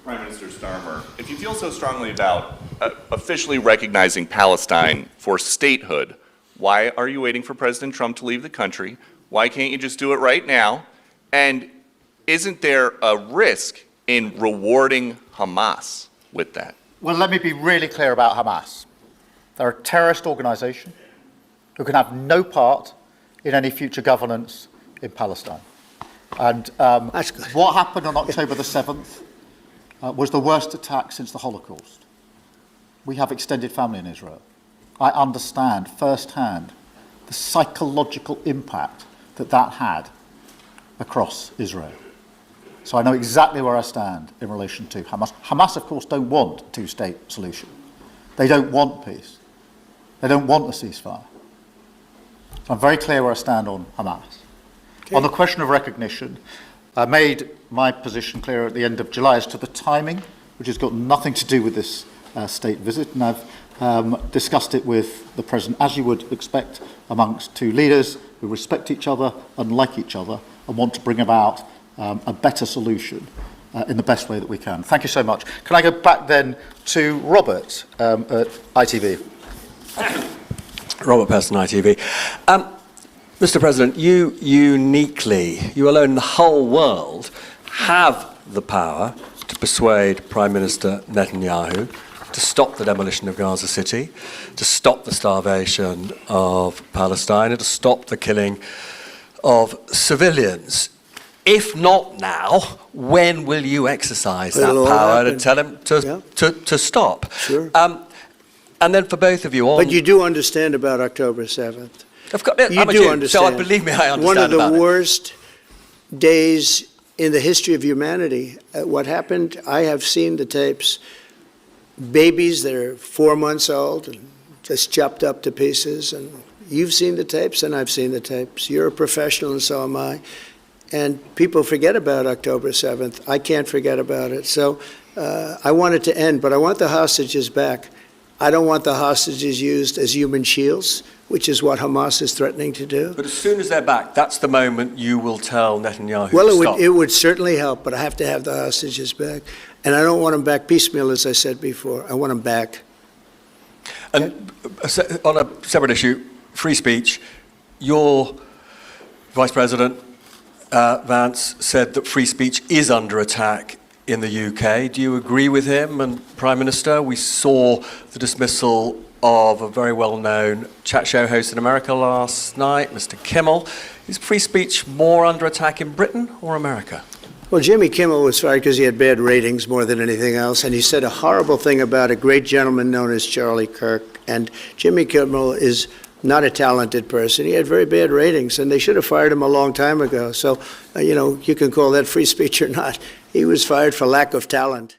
Prime Minister Starmer, if you feel so strongly about officially recognizing Palestine for statehood, why are you waiting for President Trump to leave the country? Why can't you just do it right now? And isn't there a risk in rewarding Hamas with that? Well, let me be really clear about Hamas. They're a terrorist organisation who can have no part in any future governance in Palestine. And what happened on October the 7th was the worst attack since the Holocaust. We have extended family in Israel. I understand firsthand the psychological impact that that had across Israel. So I know exactly where I stand in relation to Hamas. Hamas, of course, don't want a two-state solution. They don't want peace. They don't want a ceasefire. So I'm very clear where I stand on Hamas. Okay. On the question of recognition, I made my position clear at the end of July as to the timing, which has got nothing to do with this state visit, and I've discussed it with the President, as you would expect, amongst two leaders who respect each other and like each other and want to bring about a better solution in the best way that we can. Thank you so much. Can I go back then to Robert at ITV? Robert Person, ITV. Mr. President, you uniquely, you alone in the whole world, have the power to persuade Prime Minister Netanyahu to stop the demolition of Gaza City, to stop the starvation of Palestine, and to stop the killing of civilians. If not now, when will you exercise that power to tell him to stop? Sure. And then for both of you... But you do understand about October 7th. Of course, you do understand. So believe me, I understand. One of the worst days in the history of humanity. What happened, I have seen the tapes. Babies that are 4 months old and just chopped up to pieces. And you've seen the tapes and I've seen the tapes. You're a professional and so am I. And people forget about October 7th. I can't forget about it. So I want it to end, but I want the hostages back. I don't want the hostages used as human shields, which is what Hamas is threatening to do. But as soon as they're back, that's the moment you will tell Netanyahu to stop. Well, it would certainly help, but I have to have the hostages back. And I don't want them back piecemeal, as I said before. I want them back. And on a separate issue, free speech, your Vice President, Vance, said that free speech is under attack in the UK. Do you agree with him? And Prime Minister, we saw the dismissal of a very well-known chat show host in America last night, Mr. Kimmel. Is free speech more under attack in Britain or America? Well, Jimmy Kimmel was fired because he had bad ratings more than anything else, and he said a horrible thing about a great gentleman known as Charlie Kirk. And Jimmy Kimmel is not a talented person. He had very bad ratings, and they should have fired him a long time ago. So, you know, you can call that free speech or not. He was fired for lack of talent.